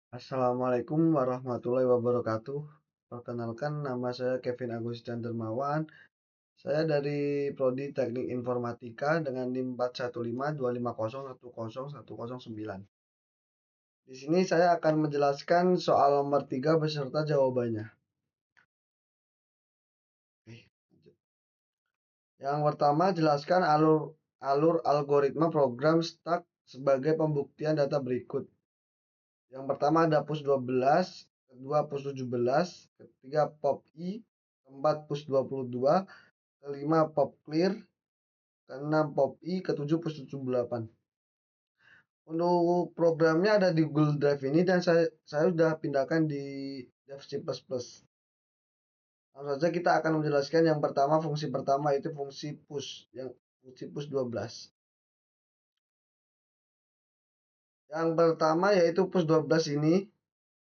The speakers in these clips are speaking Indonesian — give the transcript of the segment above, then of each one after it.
Assalamualaikum warahmatullahi wabarakatuh. Perkenalkan nama saya Kevin Agustian Dermawan. Saya dari Prodi Teknik Informatika dengan NIM 41525010109. Di sini saya akan menjelaskan soal nomor 3 beserta jawabannya. Yang pertama, jelaskan alur algoritma program stack sebagai pembuktian data berikut. Yang pertama ada push 12, kedua push 17, ketiga pop i, keempat push 22, kelima pop clear, keenam pop i, ketujuh push 78. Untuk programnya ada di Google Drive ini dan saya sudah pindahkan di Dev C++. Langsung saja kita akan menjelaskan yang pertama, fungsi pertama itu fungsi push, yang fungsi push 12. Yang pertama yaitu push 12 ini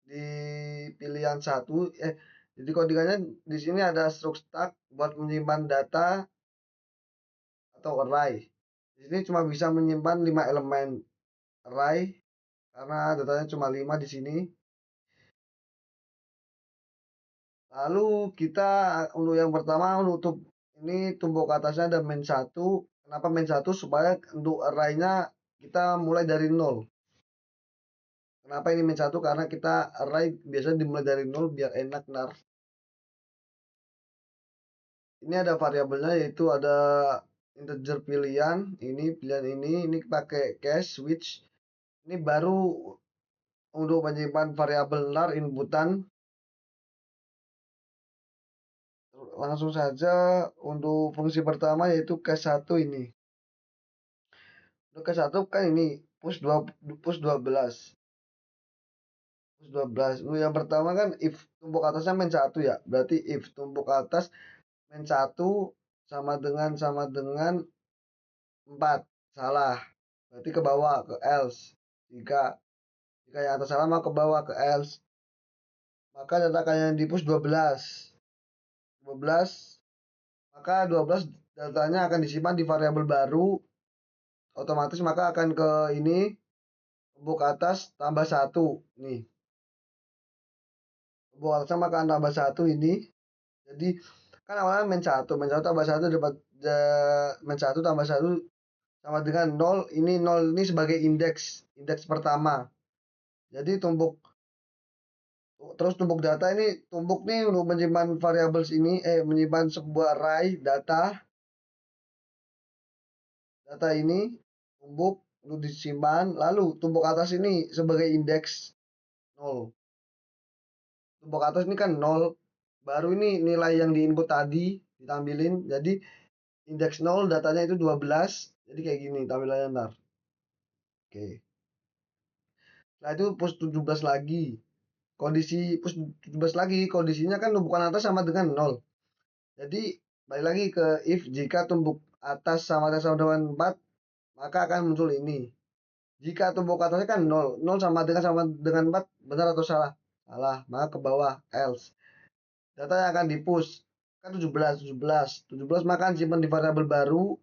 di pilihan satu, jadi codingannya di sini ada struct stack buat menyimpan data atau array. Di sini cuma bisa menyimpan 5 elemen array karena datanya cuma 5 di sini. Lalu kita untuk yang pertama untuk ini tumpuk atasnya ada main 1. Kenapa main 1? Supaya untuk array-nya kita mulai dari 0. Kenapa ini main 1? Karena kita array biasanya dimulai dari 0 biar enak nar. Ini ada variabelnya yaitu ada integer pilihan, ini pakai cache switch. Ini baru untuk menyimpan variabel lar inputan. Langsung saja untuk fungsi pertama yaitu cache 1 ini. Untuk cache 1 kan ini push 12. Push 12. Yang pertama kan if tumpuk atasnya main 1 ya. Berarti if tumpuk atas main 1 sama dengan 4. Salah. Berarti ke bawah ke else. Jika yang atas salah mau ke bawah ke else. Maka data yang di push 12. 12 maka 12 datanya akan disimpan di variabel baru, otomatis maka akan ke ini tumpuk atas tambah 1 nih, tumpuk atas maka akan tambah 1 ini. Jadi kan awalnya main 1 tambah 1 dapat main 1 tambah 1 sama dengan 0. Ini 0 ini sebagai indeks pertama. Jadi tumpuk data ini, tumpuk nih untuk menyimpan variabel ini, menyimpan sebuah array data ini tumpuk untuk disimpan. Lalu tumpuk atas ini sebagai indeks 0. Tumpuk atas ini kan 0, baru ini nilai yang diinput tadi ditampilin. Jadi indeks 0 datanya itu 12. Jadi kayak gini tampilannya ntar. Oke. Setelah itu push 17 lagi. Kondisi push 17 lagi, kondisinya kan tumpukan atas sama dengan 0. Jadi balik lagi ke if jika tumpuk atas sama dengan 4, maka akan muncul ini. Jika tumpuk atasnya kan 0, 0 sama dengan 4, benar atau salah? Salah, maka ke bawah else. Data yang akan di-push kan 17 maka simpan di variabel baru.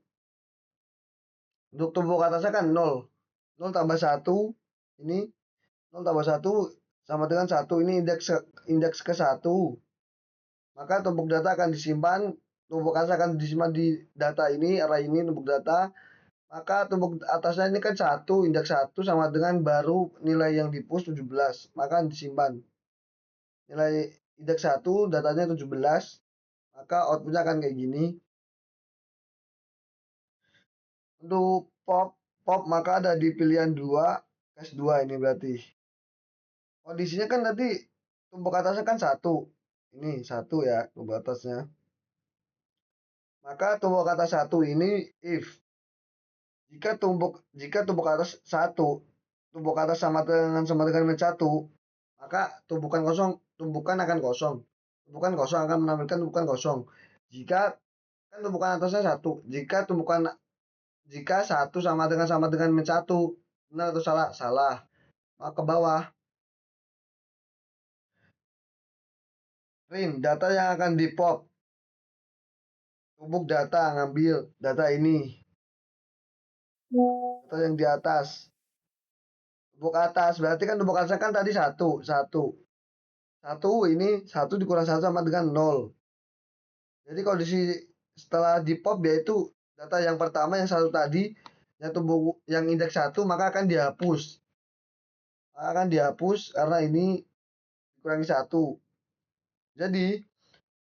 Untuk tumpuk atasnya kan 0. 0 tambah 1 ini 0 tambah 1 sama dengan 1. Ini indeks ke 1. Maka tumpuk data akan disimpan, tumpuk atas akan disimpan di data ini, array ini tumpuk data. Maka tumpuk atasnya ini kan 1, indeks 1 sama dengan baru nilai yang di push 17. Maka disimpan. Nilai indeks 1 datanya 17. Maka outputnya akan kayak gini. Untuk pop maka ada di pilihan 2, cache 2 ini berarti. Kondisinya kan tadi tumpuk atasnya kan 1. Ini 1 ya tumpuk atasnya. Maka tumpuk atas 1 ini if jika tumpuk atas 1, tumpuk atas sama dengan min 1, maka tumpukan akan kosong. Tumpukan kosong akan menampilkan tumpukan kosong. Jika kan tumpukan atasnya 1, jika 1 sama dengan min 1, benar atau salah? Salah. Maka ke bawah. Print data yang akan di pop. Tumpuk data, ngambil data ini. Data yang di atas. tumbuk atas berarti kan tumbuk atas kan tadi satu satu satu ini satu dikurang satu sama dengan nol. Jadi kondisi setelah di pop yaitu data yang pertama yang satu tadi yang tumbuk yang indeks satu maka akan dihapus karena ini dikurangi satu. Jadi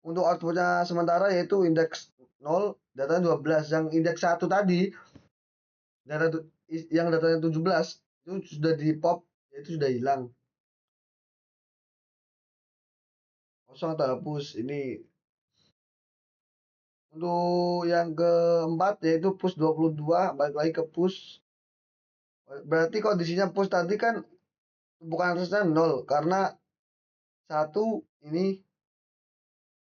untuk outputnya sementara yaitu indeks nol datanya 12 yang indeks satu tadi data yang datanya 17 itu sudah di pop itu sudah hilang kosong atau hapus ini. Untuk yang keempat yaitu push 22 balik lagi ke push berarti kondisinya push tadi kan bukan atasnya nol karena satu ini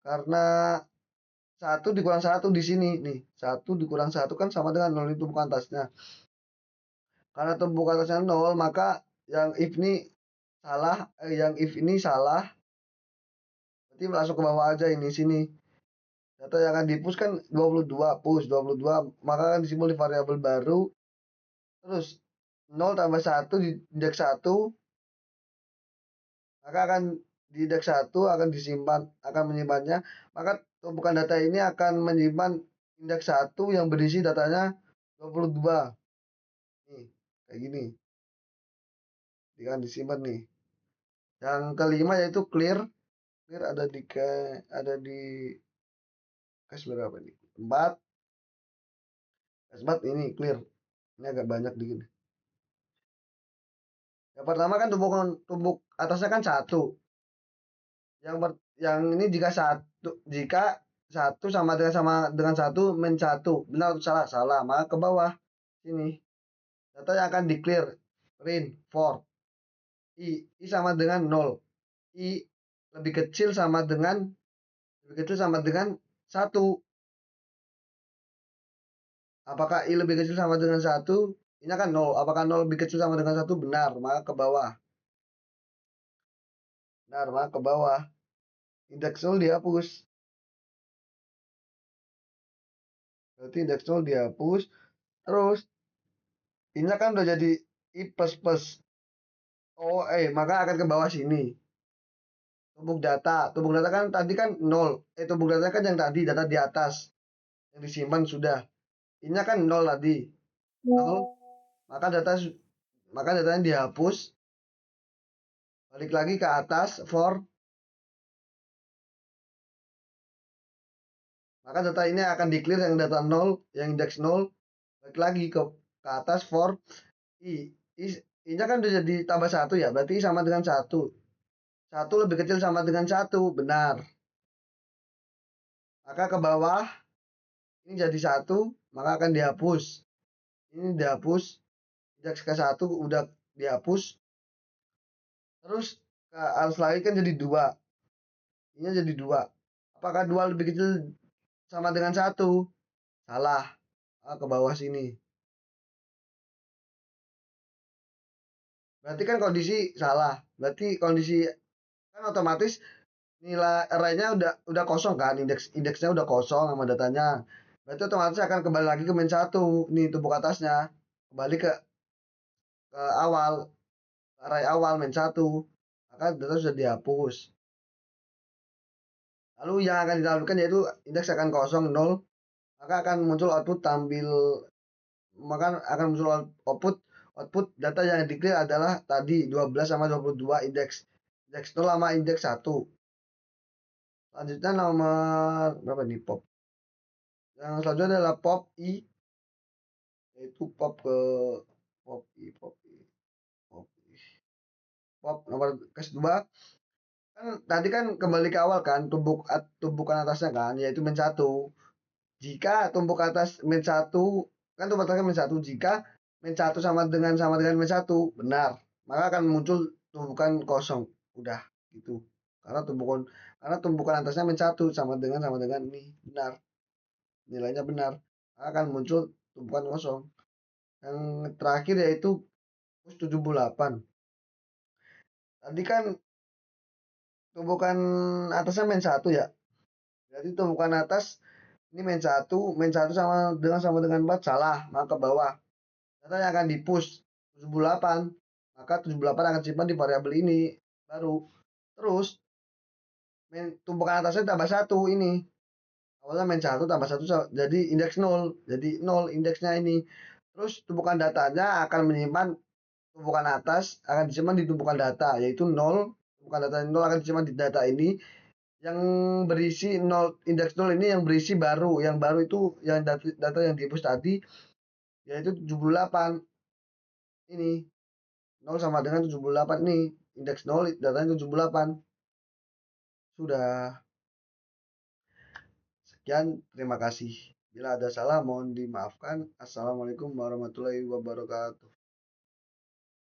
karena satu dikurang satu di sini nih satu dikurang satu kan sama dengan nol itu bukan atasnya karena tumbuk atasnya nol maka yang if ini salah yang if ini salah berarti langsung ke bawah aja ini sini data yang akan di push kan 22 push 22 maka akan disimpul di variabel baru terus 0 tambah 1 di indeks 1 maka akan di indeks 1 akan disimpan akan menyimpannya maka tumpukan data ini akan menyimpan indeks 1 yang berisi datanya 22 nih kayak gini akan disimpan nih yang kelima yaitu clear clear ada di cache berapa nih 4 cache 4 ini clear ini agak banyak dikit yang pertama kan tumbuk atasnya kan satu yang ini jika satu sama dengan satu min satu benar atau salah salah maka ke bawah sini data yang akan di clear rin for i sama dengan nol i lebih kecil sama dengan satu apakah i lebih kecil sama dengan satu ini akan nol apakah nol lebih kecil sama dengan satu benar maka ke bawah indeks nol dihapus berarti indeks nol dihapus terus ini kan udah jadi i plus plus maka akan ke bawah sini tumbuk data kan tadi kan nol tumbuk data kan yang tadi data di atas yang disimpan sudah ini kan nol tadi nol maka datanya dihapus balik lagi ke atas for maka data ini akan di clear yang data nol yang indeks nol balik lagi ke atas for i nya kan udah jadi tambah satu ya berarti i sama dengan satu satu lebih kecil sama dengan satu benar maka ke bawah ini jadi satu maka akan dihapus ini dihapus indeks ke satu udah dihapus terus ke arus lagi kan jadi dua ini jadi dua apakah dua lebih kecil sama dengan satu salah ke bawah sini berarti kan kondisi salah berarti kondisi kan otomatis nilai arraynya udah kosong kan indeksnya udah kosong sama datanya berarti otomatis akan kembali lagi ke min satu nih tumbuk atasnya kembali ke awal array awal min satu maka data sudah dihapus lalu yang akan ditampilkan yaitu indeks akan kosong nol maka akan muncul output output data yang di-clear adalah tadi 12 sama 22 indeks 0 sama indeks 1 selanjutnya nomor berapa nih pop yang selanjutnya adalah pop i yaitu pop i pop i pop i pop nomor kedua kan tadi kan kembali ke awal kan tumpukan atasnya kan yaitu min satu jika tumpuk atas min satu kan tumpuk atasnya min satu jika min satu sama dengan min satu benar maka akan muncul tumpukan kosong udah gitu karena tumpukan atasnya min satu sama dengan ini benar nilainya benar maka akan muncul tumpukan kosong yang terakhir yaitu push 78 tadi kan tumpukan atasnya min satu ya berarti tumpukan atas ini min satu sama dengan 4 salah maka ke bawah data yang akan di push 78 maka 78 akan disimpan di variabel ini baru. Terus tumpukan atasnya tambah satu ini. Awalnya main satu tambah satu jadi indeks nol. Jadi nol indeksnya ini. Terus tumpukan datanya akan menyimpan tumpukan atas akan disimpan di tumpukan data yaitu nol. Tumpukan data nol akan disimpan di data ini yang berisi nol indeks nol ini yang berisi baru. Yang baru itu yang data yang dihapus tadi yaitu 78 ini. Nol sama dengan 78 nih. Indeks nol datanya 78. Sudah. Sekian, terima kasih. Bila ada salah mohon dimaafkan. Assalamualaikum warahmatullahi wabarakatuh.